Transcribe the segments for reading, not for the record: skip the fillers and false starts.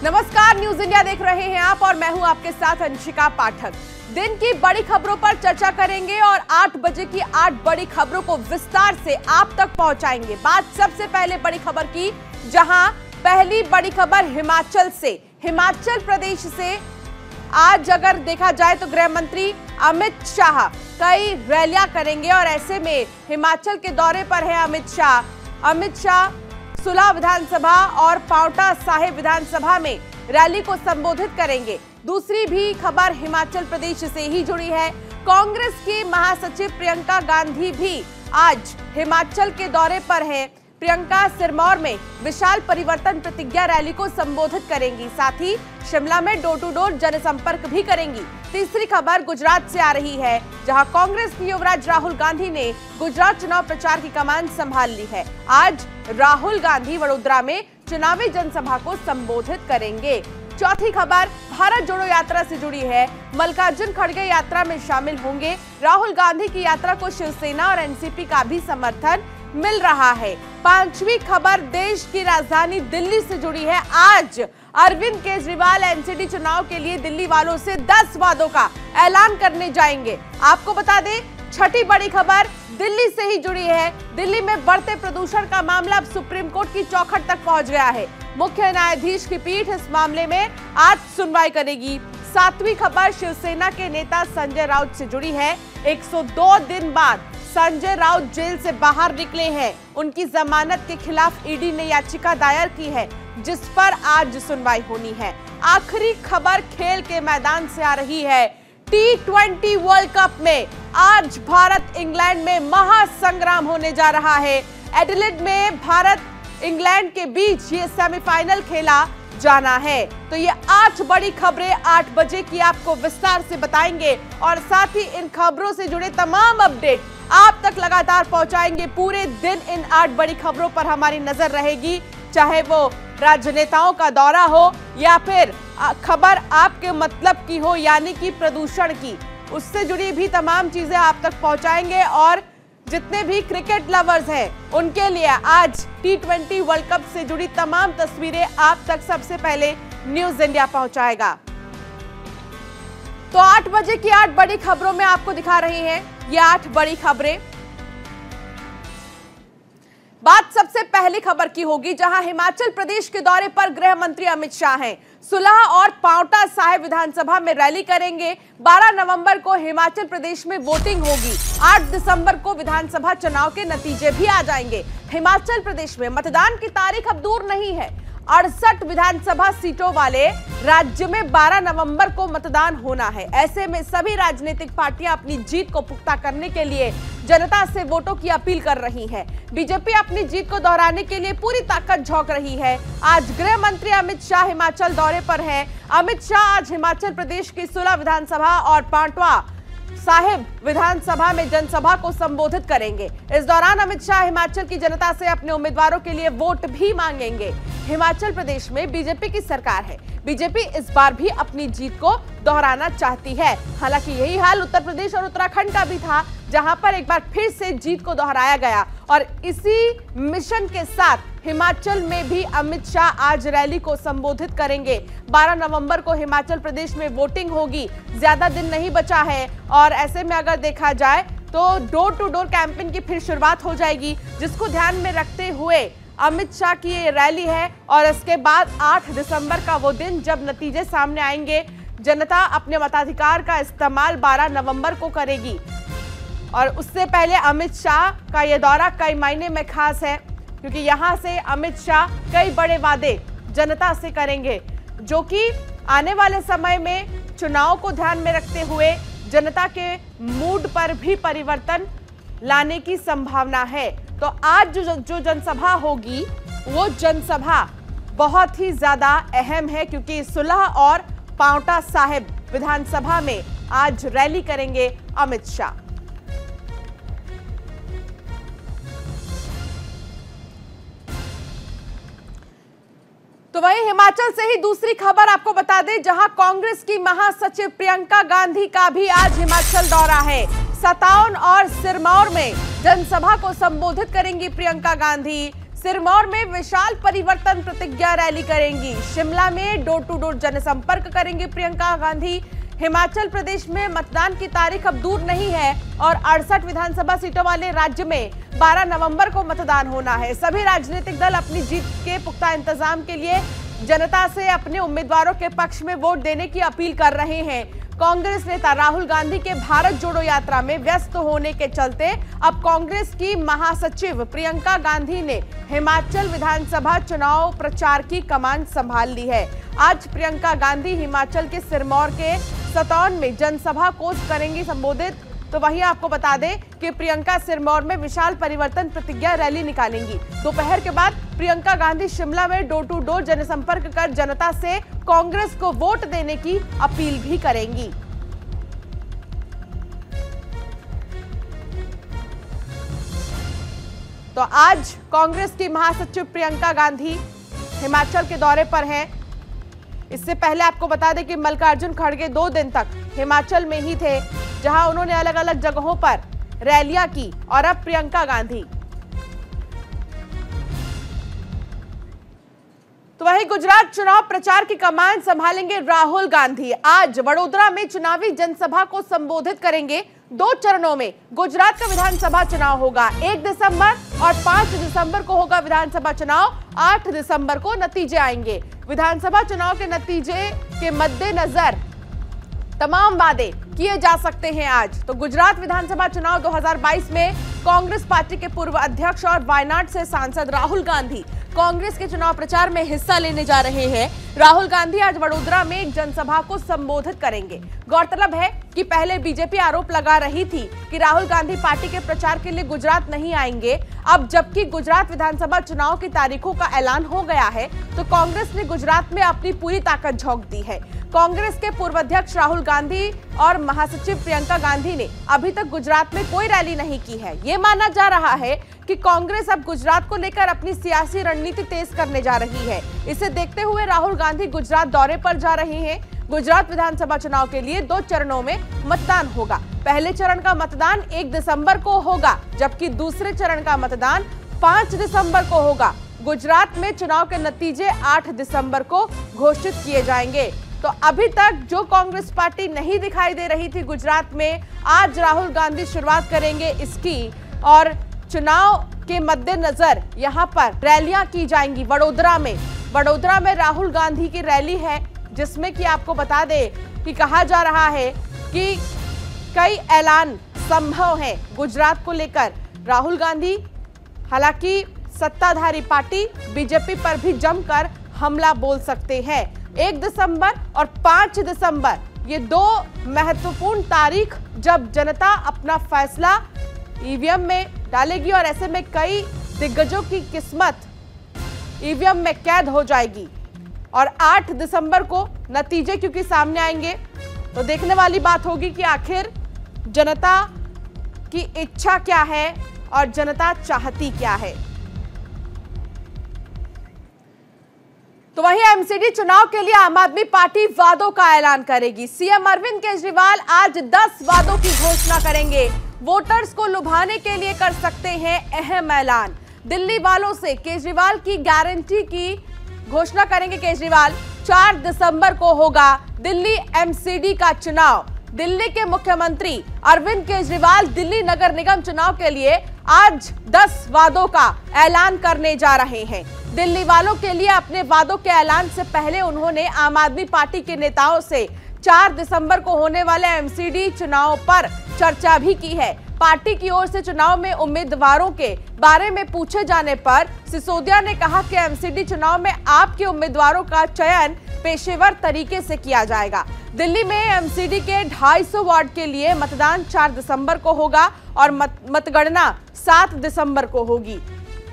नमस्कार, news India देख रहे हैं आप और मैं हूं आपके साथ अंशिका पाठक। दिन की बड़ी खबरों पर चर्चा करेंगे और 8 बजे की 8 बड़ी खबरों को विस्तार से आप तक पहुंचाएंगे। बात सबसे पहले बड़ी खबर की, जहां पहली बड़ी खबर हिमाचल से, हिमाचल प्रदेश से। आज अगर देखा जाए तो गृह मंत्री अमित शाह कई रैलियां करेंगे और ऐसे में हिमाचल के दौरे पर है अमित शाह सुलह विधानसभा और पांवटा साहिब विधानसभा में रैली को संबोधित करेंगे। दूसरी भी खबर हिमाचल प्रदेश से ही जुड़ी है। कांग्रेस की महासचिव प्रियंका गांधी भी आज हिमाचल के दौरे पर है। प्रियंका सिरमौर में विशाल परिवर्तन प्रतिज्ञा रैली को संबोधित करेंगी, साथ ही शिमला में डोर टू डोर जनसंपर्क भी करेंगी। तीसरी खबर गुजरात से आ रही है, जहां कांग्रेस के युवराज राहुल गांधी ने गुजरात चुनाव प्रचार की कमान संभाल ली है। आज राहुल गांधी वडोदरा में चुनावी जनसभा को संबोधित करेंगे। चौथी खबर भारत जोड़ो यात्रा से जुड़ी है। मल्लिकार्जुन खड़गे यात्रा में शामिल होंगे। राहुल गांधी की यात्रा को शिवसेना और एनसीपी का भी समर्थन मिल रहा है। पांचवी खबर देश की राजधानी दिल्ली से जुड़ी है। आज अरविंद केजरीवाल एनसीडी चुनाव के लिए दिल्ली वालों से 10 वादों का ऐलान करने जाएंगे। आपको बता दें, छठी बड़ी खबर दिल्ली से ही जुड़ी है। दिल्ली में बढ़ते प्रदूषण का मामला अब सुप्रीम कोर्ट की चौखट तक पहुंच गया है। मुख्य न्यायाधीश की पीठ इस मामले में आज सुनवाई करेगी। सातवीं खबर शिवसेना के नेता संजय राउत से जुड़ी है। 102 दिन बाद संजय राउत जेल से बाहर निकले हैं। उनकी जमानत के खिलाफ ईडी ने याचिका दायर की है, जिस पर आज सुनवाई होनी है। आखिरी खबर खेल के मैदान से आ रही है। T20 वर्ल्ड कप में आज भारत इंग्लैंड में महासंग्राम होने जा रहा है। एडिलेड में भारत इंग्लैंड के बीच ये सेमीफाइनल खेला जाना है। तो ये 8 बड़ी खबरें 8 बजे की आपको विस्तार से बताएंगे और साथ ही इन खबरों से जुड़े तमाम अपडेट आप तक लगातार पहुंचाएंगे। पूरे दिन इन 8 बड़ी खबरों पर हमारी नजर रहेगी, चाहे वो राजनेताओं का दौरा हो या फिर खबर आपके मतलब की हो, यानी कि प्रदूषण की, उससे जुड़ी भी तमाम चीजें आप तक पहुंचाएंगे। और जितने भी क्रिकेट लवर्स हैं उनके लिए आज T20 वर्ल्ड कप से जुड़ी तमाम तस्वीरें आप तक सबसे पहले न्यूज इंडिया पहुंचाएगा। तो 8 बजे की 8 बड़ी खबरों में आपको दिखा रहे हैं ये 8 बड़ी खबरें। बात सबसे पहली खबर की होगी, जहां हिमाचल प्रदेश के दौरे पर गृह मंत्री अमित शाह हैं। सुलह और पांवटा साहिब विधानसभा में रैली करेंगे। 12 नवंबर को हिमाचल प्रदेश में वोटिंग होगी। 8 दिसंबर को विधानसभा चुनाव के नतीजे भी आ जाएंगे। हिमाचल प्रदेश में मतदान की तारीख अब दूर नहीं है। 68 विधानसभा सीटों वाले राज्य में 12 नवंबर को मतदान होना है। ऐसे में सभी राजनीतिक पार्टियां अपनी जीत को पुख्ता करने के लिए जनता से वोटों की अपील कर रही है। बीजेपी अपनी जीत को दोहराने के लिए पूरी ताकत झोंक रही है। आज गृह मंत्री अमित शाह हिमाचल दौरे पर हैं। अमित शाह आज हिमाचल प्रदेश की सुलह विधानसभा और पांवटा साहिब विधानसभा में जनसभा को संबोधित करेंगे। इस दौरान अमित शाह हिमाचल की जनता से अपने उम्मीदवारों के लिए वोट भी मांगेंगे। हिमाचल प्रदेश में बीजेपी की सरकार है। बीजेपी इस बार भी अपनी जीत को दोहराना चाहती है। हालांकि यही हाल उत्तर प्रदेश और उत्तराखंड का भी था, जहां पर एक बार फिर से जीत को दोहराया गया। और इसी मिशन के साथ हिमाचल में भी अमित शाह आज रैली को संबोधित करेंगे। 12 नवंबर को हिमाचल प्रदेश में वोटिंग होगी। ज्यादा दिन नहीं बचा है और ऐसे में अगर देखा जाए तो डोर टू डोर कैंपेन की फिर शुरुआत हो जाएगी, जिसको ध्यान में रखते हुए अमित शाह की ये रैली है। और इसके बाद 8 दिसंबर का वो दिन जब नतीजे सामने आएंगे, जनता अपने मताधिकार का इस्तेमाल 12 नवंबर को करेगी। और उससे पहले अमित शाह का ये दौरा कई मायने में खास है, क्योंकि यहाँ से अमित शाह कई बड़े वादे जनता से करेंगे, जो कि आने वाले समय में चुनाव को ध्यान में रखते हुए जनता के मूड पर भी परिवर्तन लाने की संभावना है। तो आज जो जनसभा होगी वो जनसभा बहुत ही ज्यादा अहम है, क्योंकि सुलह और पांवटा साहिब विधानसभा में आज रैली करेंगे अमित शाह। तो वहीं हिमाचल से ही दूसरी खबर आपको बता दें, जहां कांग्रेस की महासचिव प्रियंका गांधी का भी आज हिमाचल दौरा है। सताउन और सिरमौर में जनसभा को संबोधित करेंगी प्रियंका गांधी। सिरमौर में विशाल परिवर्तन प्रतिज्ञा रैली करेंगी। शिमला में डोर टू डोर जनसंपर्क करेंगी प्रियंका गांधी। हिमाचल प्रदेश में मतदान की तारीख अब दूर नहीं है और 68 विधानसभा सीटों वाले राज्य में 12 नवंबर को मतदान होना है। सभी राजनीतिक दल अपनी जीत के पुख्ता इंतजाम के लिए जनता से अपने उम्मीदवारों के पक्ष में वोट देने की अपील कर रहे हैं। कांग्रेस नेता राहुल गांधी के भारत जोड़ो यात्रा में व्यस्त होने के चलते अब कांग्रेस की महासचिव प्रियंका गांधी ने हिमाचल विधानसभा चुनाव प्रचार की कमान संभाल ली है। आज प्रियंका गांधी हिमाचल के सिरमौर के सतौन में जनसभा को करेंगी संबोधित। तो वहीं आपको बता दें कि प्रियंका सिरमौर में विशाल परिवर्तन प्रतिज्ञा रैली निकालेंगी। दोपहर के बाद प्रियंका गांधी शिमला में डोर टू डोर जनसंपर्क कर जनता से कांग्रेस को वोट देने की अपील भी करेंगी। तो आज कांग्रेस की महासचिव प्रियंका गांधी हिमाचल के दौरे पर हैं। इससे पहले आपको बता दें कि मल्लिकार्जुन खड़गे 2 दिन तक हिमाचल में ही थे, जहां उन्होंने अलग अलग जगहों पर रैलियां की और अब प्रियंका गांधी। तो वहीं गुजरात चुनाव प्रचार की कमान संभालेंगे राहुल गांधी। आज वडोदरा में चुनावी जनसभा को संबोधित करेंगे। 2 चरणों में गुजरात का विधानसभा चुनाव होगा। 1 दिसंबर और 5 दिसंबर को होगा विधानसभा चुनाव। 8 दिसंबर को नतीजे आएंगे। विधानसभा चुनाव के नतीजे के मद्देनजर तमाम वादे किए जा सकते हैं आज। तो गुजरात विधानसभा चुनाव 2022 में कांग्रेस पार्टी के पूर्व अध्यक्ष और वायनाड से सांसद राहुल गांधी कांग्रेस के चुनाव प्रचार में हिस्सा लेने जा रहे हैं। राहुल गांधी आज वडोदरा में एक जनसभा को संबोधित करेंगे। गौरतलब है कि पहले बीजेपी आरोप लगा रही थी कि राहुल गांधी पार्टी के प्रचार के लिए गुजरात नहीं आएंगे। अब जबकि गुजरात विधानसभा चुनाव की तारीखों का ऐलान हो गया है, तो कांग्रेस ने गुजरात में अपनी पूरी ताकत झोंक दी है। कांग्रेस के पूर्व अध्यक्ष राहुल गांधी और महासचिव प्रियंका गांधी ने अभी तक गुजरात में कोई रैली नहीं की है। ये माना जा रहा है कि कांग्रेस अब गुजरात को लेकर अपनी सियासी रणनीति तेज करने जा रही है। इसे देखते हुए राहुल गांधी गुजरात दौरे पर जा रहे हैं। गुजरात विधानसभा चुनाव के लिए 2 चरणों में मतदान होगा। पहले चरण का मतदान 1 दिसंबर को होगा, जबकि दूसरे चरण का मतदान 5 दिसंबर को होगा। गुजरात में चुनाव के नतीजे 8 दिसंबर को घोषित किए जाएंगे। तो अभी तक जो कांग्रेस पार्टी नहीं दिखाई दे रही थी गुजरात में, आज राहुल गांधी शुरुआत करेंगे इसकी और चुनाव के मद्देनजर यहां पर रैलियां की जाएंगी। वडोदरा में राहुल गांधी की रैली है, जिसमें कि आपको बता दें कि कहा जा रहा है कि कई ऐलान संभव है गुजरात को लेकर। राहुल गांधी हालांकि सत्ताधारी पार्टी बीजेपी पर भी जमकर हमला बोल सकते हैं। 1 दिसंबर और 5 दिसंबर ये 2 महत्वपूर्ण तारीख जब जनता अपना फैसला ईवीएम में डालेगी और ऐसे में कई दिग्गजों की किस्मत ईवीएम में कैद हो जाएगी। और 8 दिसंबर को नतीजे क्योंकि सामने आएंगे, तो देखने वाली बात होगी कि आखिर जनता की इच्छा क्या है और जनता चाहती क्या है। तो वहीं एमसीडी चुनाव के लिए आम आदमी पार्टी वादों का ऐलान करेगी। सीएम अरविंद केजरीवाल आज 10 वादों की घोषणा करेंगे। वोटर्स को लुभाने के लिए कर सकते हैं अहम ऐलान। दिल्ली वालों से केजरीवाल की गारंटी की घोषणा करेंगे केजरीवाल। 4 दिसंबर को होगा दिल्ली एमसीडी का चुनाव। दिल्ली के मुख्यमंत्री अरविंद केजरीवाल दिल्ली नगर निगम चुनाव के लिए आज 10 वादों का ऐलान करने जा रहे हैं। दिल्ली वालों के लिए अपने वादों के ऐलान से पहले उन्होंने आम आदमी पार्टी के नेताओं से 4 दिसंबर को होने वाले एमसीडी चुनाव पर चर्चा भी की है। पार्टी की ओर से चुनाव में उम्मीदवारों के बारे में पूछे जाने पर सिसोदिया ने कहा कि एमसीडी चुनाव में आपके उम्मीदवारों का चयन पेशेवर तरीके से किया जाएगा। दिल्ली में एमसीडी के 250 वार्ड के लिए मतदान 4 दिसंबर को होगा और मतगणना 7 दिसंबर को होगी।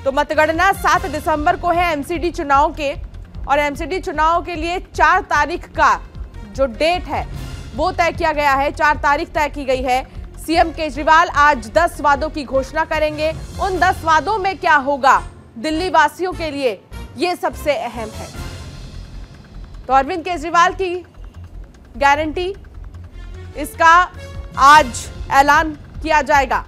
तो मतगणना 7 दिसंबर को है एमसीडी चुनाव के, और एमसीडी चुनाव के लिए 4 तारीख का जो डेट है वो तय किया गया है। 4 तारीख तय की गई है। सीएम केजरीवाल आज 10 वादों की घोषणा करेंगे। उन 10 वादों में क्या होगा दिल्ली वासियों के लिए, ये सबसे अहम है। तो अरविंद केजरीवाल की गारंटी, इसका आज ऐलान किया जाएगा।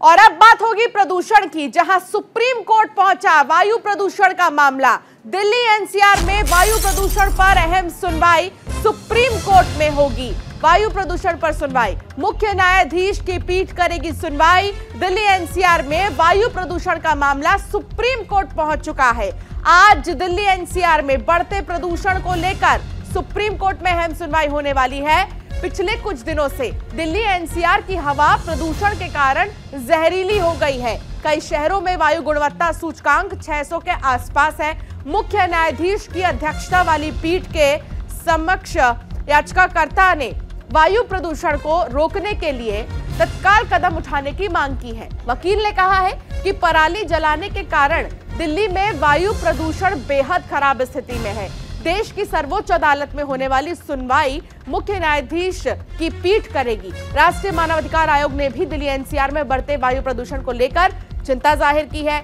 और अब बात होगी प्रदूषण की, जहां सुप्रीम कोर्ट पहुंचा वायु प्रदूषण का मामला। दिल्ली एनसीआर में वायु प्रदूषण पर अहम सुनवाई सुप्रीम कोर्ट में होगी। वायु प्रदूषण पर सुनवाई, मुख्य न्यायाधीश की पीठ करेगी सुनवाई। दिल्ली एनसीआर में वायु प्रदूषण का मामला सुप्रीम कोर्ट पहुंच चुका है। आज दिल्ली एनसीआर में बढ़ते प्रदूषण को लेकर सुप्रीम कोर्ट में अहम सुनवाई होने वाली है। पिछले कुछ दिनों से दिल्ली एनसीआर की हवा प्रदूषण के कारण जहरीली हो गई है। कई शहरों में वायु गुणवत्ता सूचकांक 600 के आसपास है। मुख्य न्यायाधीश की अध्यक्षता वाली पीठ के समक्ष याचिकाकर्ता ने वायु प्रदूषण को रोकने के लिए तत्काल कदम उठाने की मांग की है। वकील ने कहा है कि पराली जलाने के कारण दिल्ली में वायु प्रदूषण बेहद खराब स्थिति में है। देश की सर्वोच्च अदालत में होने वाली सुनवाई मुख्य न्यायाधीश की पीठ करेगी। राष्ट्रीय मानवाधिकार आयोग ने भी दिल्ली एनसीआर में बढ़ते वायु प्रदूषण को लेकर चिंता जाहिर की है।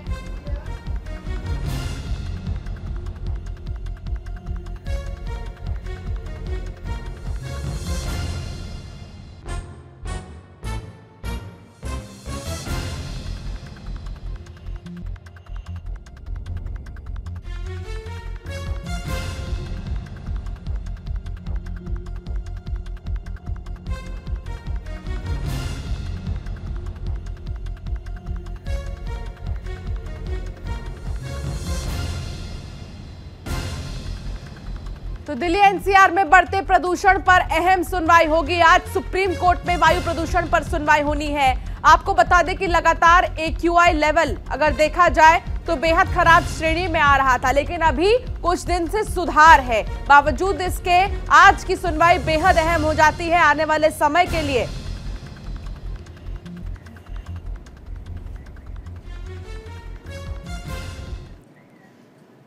तो दिल्ली एनसीआर में बढ़ते प्रदूषण पर अहम सुनवाई होगी। आज सुप्रीम कोर्ट में वायु प्रदूषण पर सुनवाई होनी है। आपको बता दें कि लगातार AQI लेवल अगर देखा जाए तो बेहद खराब श्रेणी में आ रहा था, लेकिन अभी कुछ दिन से सुधार है। बावजूद इसके आज की सुनवाई बेहद अहम हो जाती है आने वाले समय के लिए।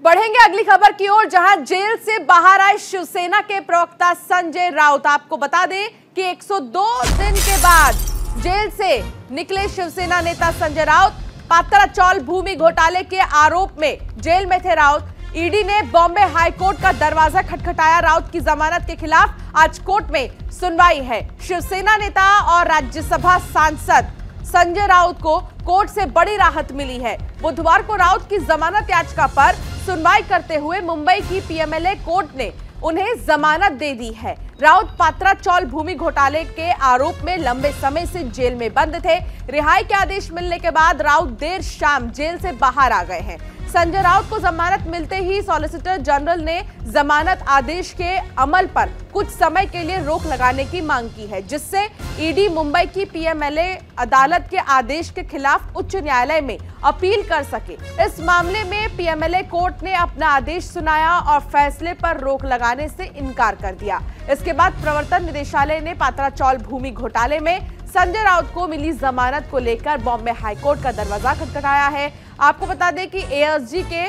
बढ़ेंगे अगली खबर की ओर, जहां जेल से बाहर आए शिवसेना के प्रवक्ता संजय राउत। आपको बता दें कि 102 दिन के बाद जेल से निकले शिवसेना नेता संजय राउत। पात्रा चौल भूमि घोटाले के आरोप में जेल में थे राउत। ईडी ने बॉम्बे हाईकोर्ट का दरवाजा खटखटाया। राउत की जमानत के खिलाफ आज कोर्ट में सुनवाई है। शिवसेना नेता और राज्यसभा सांसद संजय राउत को कोर्ट से बड़ी राहत मिली है। बुधवार को राउत की जमानत याचिका पर सुनवाई करते हुए मुंबई की पीएमएलए कोर्ट ने उन्हें जमानत दे दी है। राउत पात्रा चौल भूमि घोटाले के आरोप में लंबे समय से जेल में बंद थे। रिहाई के आदेश मिलने के बाद राउत देर शाम जेल से बाहर आ गए हैं। संजय राउत को जमानत मिलते ही सॉलिसिटर जनरल ने जमानत आदेश के अमल पर कुछ समय के लिए रोक लगाने की मांग की है, जिससे ईडी मुंबई की पीएमएलए अदालत के आदेश के खिलाफ उच्च न्यायालय में अपील कर सके। इस मामले में पीएमएलए कोर्ट ने अपना आदेश सुनाया और फैसले पर रोक लगाने से इनकार कर दिया। इसके बाद प्रवर्तन निदेशालय ने पात्रा चौल भूमि घोटाले में संजय राउत को मिली जमानत को लेकर बॉम्बे हाईकोर्ट का दरवाजा खटखटाया है। आपको बता दें कि एएसजी के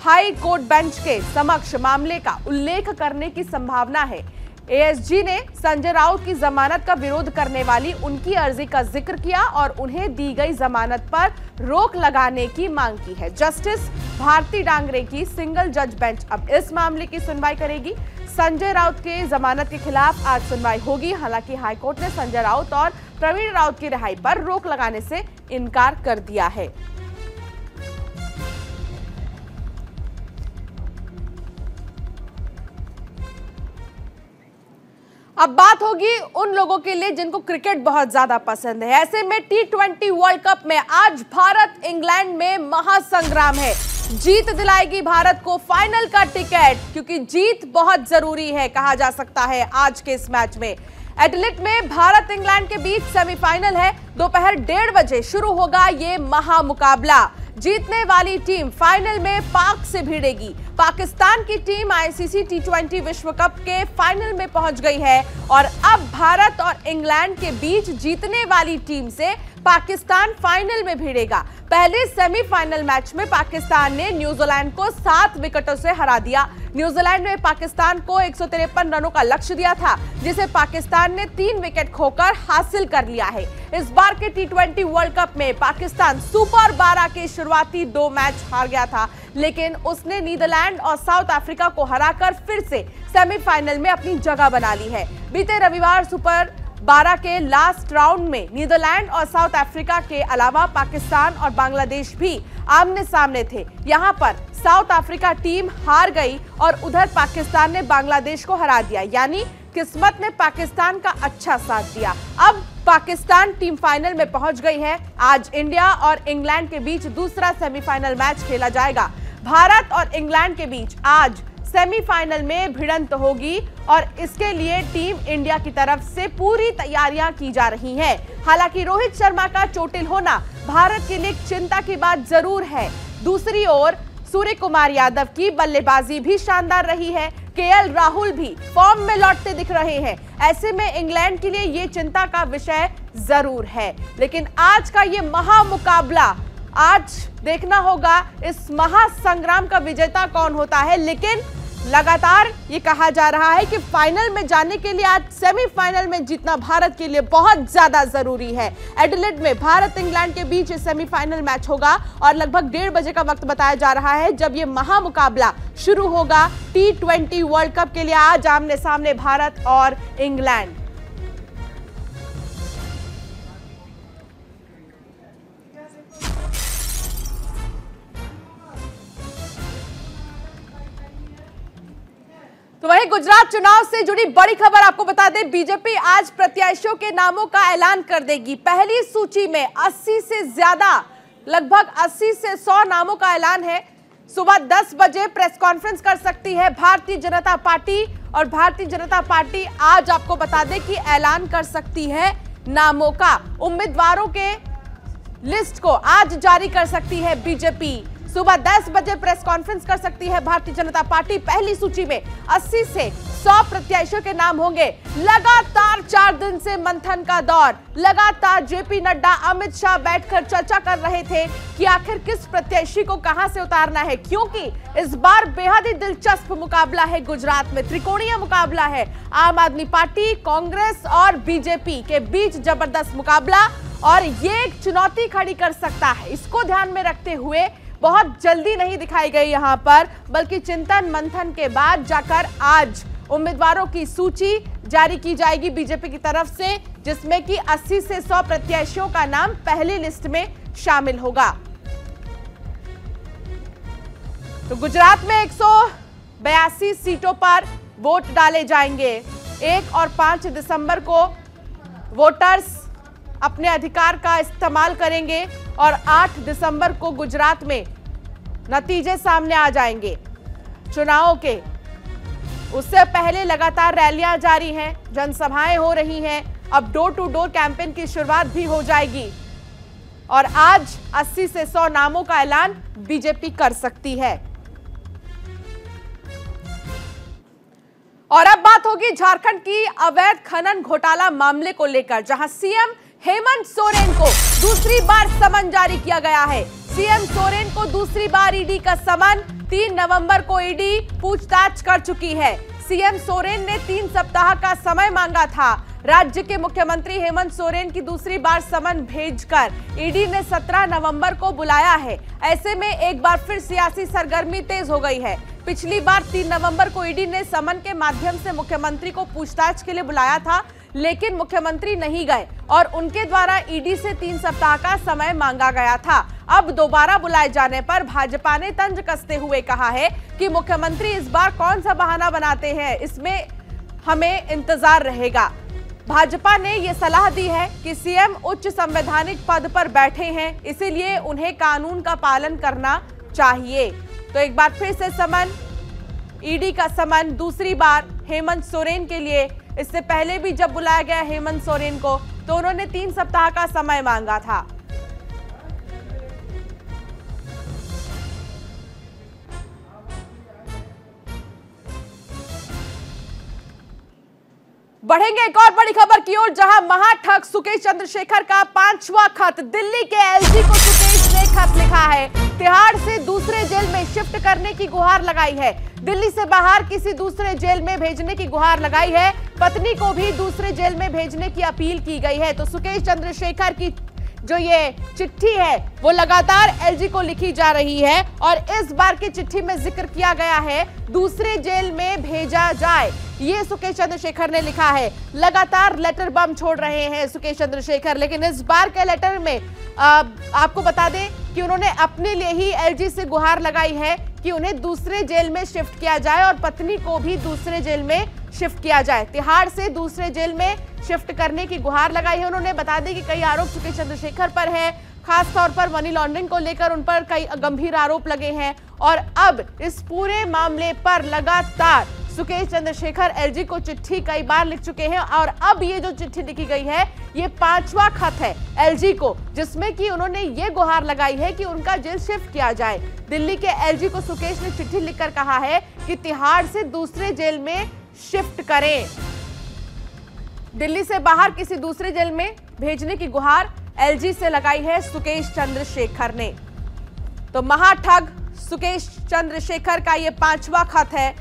हाई कोर्ट बेंच के समक्ष मामले का उल्लेख करने की संभावना है। एएसजी ने संजय राउत की जमानत का विरोध करने वाली उनकी अर्जी का जिक्र किया और उन्हें दी गई जमानत पर रोक लगाने की मांग की है। जस्टिस भारती डांगरे की सिंगल जज बेंच अब इस मामले की सुनवाई करेगी। संजय राउत के जमानत के खिलाफ आज सुनवाई होगी। हालांकि हाईकोर्ट ने संजय राउत और प्रवीण राउत की रिहाई पर रोक लगाने से इनकार कर दिया है। अब बात होगी उन लोगों के लिए जिनको क्रिकेट बहुत ज्यादा पसंद है। ऐसे में T20 वर्ल्ड कप में आज भारत इंग्लैंड में महासंग्राम है। जीत दिलाएगी भारत को फाइनल का टिकट, क्योंकि जीत बहुत जरूरी है कहा जा सकता है। आज के इस मैच में एडिलेड में भारत इंग्लैंड के बीच सेमीफाइनल है। दोपहर 1:30 बजे शुरू होगा ये महामुकाबला। जीतने वाली टीम फाइनल में पाक से भिड़ेगी। पाकिस्तान की टीम आईसीसी T20 विश्व कप के फाइनल में पहुंच गई है और अब भारत और इंग्लैंड के बीच जीतने वाली टीम से पाकिस्तान फाइनल में भिड़ेगा। पहले सेमीफाइनल मैच में पाकिस्तान ने न्यूजीलैंड को 7 विकेटों से हरा दिया। न्यूजीलैंड ने पाकिस्तान को 153 रनों का लक्ष्य दिया था, जिसे पाकिस्तान ने 3 विकेट खोकर हासिल कर लिया है। इस बार के T20 वर्ल्ड कप में पाकिस्तान सुपर 12 के शुरुआती 2 मैच हार गया था, लेकिन उसने नीदरलैंड और साउथ अफ्रीका को हराकर फिर से सेमीफाइनल में अपनी जगह बना ली है। बीते रविवार सुपर 12 के लास्ट राउंड में नीदरलैंड और साउथ अफ्रीका के अलावा पाकिस्तान और बांग्लादेश भी आमने सामने थे। यहां पर साउथ अफ्रीका टीम हार गई और उधर पाकिस्तान ने बांग्लादेश को हरा दिया, यानी किस्मत ने पाकिस्तान का अच्छा साथ दिया। अब पाकिस्तान टीम फाइनल में पहुंच गई है। आज इंडिया और इंग्लैंड के बीच दूसरा सेमीफाइनल मैच खेला जाएगा। भारत और इंग्लैंड के बीच आज सेमीफाइनल में भिड़ंत होगी और इसके लिए टीम इंडिया की तरफ से पूरी तैयारियां की जा रही हैं। हालांकि रोहित शर्मा का चोटिल होना भारत के लिए चिंता की बात जरूर है। दूसरी ओर सूर्य कुमार यादव की बल्लेबाजी भी शानदार रही है। केएल राहुल भी फॉर्म में लौटते दिख रहे हैं। ऐसे में इंग्लैंड के लिए ये चिंता का विषय जरूर है। लेकिन आज का ये महामुकाबला, आज देखना होगा इस महासंग्राम का विजेता कौन होता है। लेकिन लगातार ये कहा जा रहा है कि फाइनल में जाने के लिए आज सेमीफाइनल में जीतना भारत के लिए बहुत ज्यादा जरूरी है। एडिलेड में भारत इंग्लैंड के बीच सेमीफाइनल मैच होगा और लगभग 1:30 बजे का वक्त बताया जा रहा है जब ये महामुकाबला शुरू होगा। T20 वर्ल्ड कप के लिए आज आमने सामने भारत और इंग्लैंड। तो वहीं गुजरात चुनाव से जुड़ी बड़ी खबर आपको बता दें, बीजेपी आज प्रत्याशियों के नामों का ऐलान कर देगी। पहली सूची में 80 से ज्यादा, लगभग 80 से 100 नामों का ऐलान है। सुबह 10 बजे प्रेस कॉन्फ्रेंस कर सकती है भारतीय जनता पार्टी और भारतीय जनता पार्टी आज आपको बता दें कि ऐलान कर सकती है नामों का। उम्मीदवारों के लिस्ट को आज जारी कर सकती है बीजेपी। सुबह 10 बजे प्रेस कॉन्फ्रेंस कर सकती है भारतीय जनता पार्टी। पहली सूची में 80 से 100 प्रत्याशियों के नाम होंगे। लगातार 4 दिन से मंथन का दौर, लगातार जेपी नड्डा, अमित शाह बैठकर चर्चा कर रहे थे कि आखिर किस प्रत्याशी को कहां से उतारना है, क्योंकि इस बार बेहद ही दिलचस्प मुकाबला है। गुजरात में त्रिकोणीय मुकाबला है। आम आदमी पार्टी, कांग्रेस और बीजेपी के बीच जबरदस्त मुकाबला और ये एक चुनौती खड़ी कर सकता है। इसको ध्यान में रखते हुए बहुत जल्दी नहीं दिखाई गई यहां पर, बल्कि चिंतन मंथन के बाद जाकर आज उम्मीदवारों की सूची जारी की जाएगी बीजेपी की तरफ से, जिसमें कि 80 से 100 प्रत्याशियों का नाम पहली लिस्ट में शामिल होगा। तो गुजरात में 182 सीटों पर वोट डाले जाएंगे। 1 और 5 दिसंबर को वोटर्स अपने अधिकार का इस्तेमाल करेंगे और 8 दिसंबर को गुजरात में नतीजे सामने आ जाएंगे चुनावों के। उससे पहले लगातार रैलियां जारी हैं, जनसभाएं हो रही हैं। अब डोर टू डोर कैंपेन की शुरुआत भी हो जाएगी और आज 80 से 100 नामों का ऐलान बीजेपी कर सकती है। और अब बात होगी झारखंड की अवैध खनन घोटाला मामले को लेकर, जहां सीएम हेमंत सोरेन को दूसरी बार समन जारी किया गया है। सीएम सोरेन को दूसरी बार ईडी का समन। 3 नवंबर को ईडी पूछताछ कर चुकी है। सीएम सोरेन ने 3 सप्ताह का समय मांगा था। राज्य के मुख्यमंत्री हेमंत सोरेन की दूसरी बार समन भेजकर ईडी ने 17 नवंबर को बुलाया है। ऐसे में एक बार फिर सियासी सरगर्मी तेज हो गई है। पिछली बार 3 नवंबर को ईडी ने समन के माध्यम से मुख्यमंत्री को पूछताछ के लिए बुलाया था, लेकिन मुख्यमंत्री नहीं गए और उनके द्वारा ईडी से 3 सप्ताह का समय मांगा गया था। अब दोबारा बुलाए जाने पर भाजपा ने तंज कसते हुए कहा है कि मुख्यमंत्री इस बार कौन सा बहाना बनाते हैं, इसमें हमें इंतजार रहेगा। भाजपा ने यह सलाह दी है कि सीएम उच्च संवैधानिक पद पर बैठे हैं, इसीलिए उन्हें कानून का पालन करना चाहिए। तो एक बार फिर से समन, ईडी का समन दूसरी बार हेमंत सोरेन के लिए। इससे पहले भी जब बुलाया गया हेमंत सोरेन को तो उन्होंने 3 सप्ताह का समय मांगा था। बढ़ेंगे एक और बड़ी खबर की ओर, जहां महाठग सुकेश चंद्रशेखर का 5वां खत। दिल्ली के एलजी को सुकेश ने खत लिखा है। तिहाड़ से दूसरे जेल में शिफ्ट करने की गुहार लगाई है। दिल्ली से बाहर किसी दूसरे जेल में भेजने की गुहार लगाई है। पत्नी को भी दूसरे जेल में भेजने की अपील की गई है। तो सुकेश चंद्रशेखर की जो ये चिट्ठी है वो लगातार एलजी को लिखी जा रही है और इस बार की चिट्ठी में जिक्र किया गया है दूसरे जेल में भेजा जाए। ये सुकेश चंद्रशेखर ने लिखा है। लगातार लेटर बम छोड़ रहे हैं सुकेश चंद्रशेखर, लेकिन इस बार के लेटर में आपको बता दें कि उन्होंने अपने लिए ही एलजी से गुहार लगाई है कि उन्हें दूसरे जेल में शिफ्ट किया जाए और पत्नी को भी दूसरे जेल में शिफ्ट किया जाए। तिहाड़ से दूसरे जेल में शिफ्ट करने की गुहार लगाई है उन्होंने। बता दें कि कई आरोप सुकेश चंद्रशेखर पर है, खास तौर पर मनी लॉन्ड्रिंग को लेकर उन पर कई गंभीर आरोप लगे हैं और अब इस पूरे मामले पर लगातार सुकेश चंद्रशेखर एलजी को चिट्ठी कई बार लिख चुके हैं और अब ये जो चिट्ठी लिखी गई है ये 5वां खत है एलजी को, जिसमें कि उन्होंने ये गुहार लगाई है कि उनका जेल शिफ्ट किया जाए। दिल्ली के एलजी को सुकेश ने चिट्ठी लिखकर कहा है कि तिहाड़ से दूसरे जेल में शिफ्ट करें। दिल्ली से बाहर किसी दूसरे जेल में भेजने की गुहार एलजी से लगाई है सुकेश चंद्रशेखर ने। तो महाठग सुकेश चंद्रशेखर का ये 5वां खत है।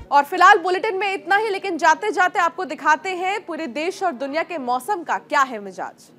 और फिलहाल बुलेटिन में इतना ही, लेकिन जाते जाते आपको दिखाते हैं पूरे देश और दुनिया के मौसम का क्या है मिजाज।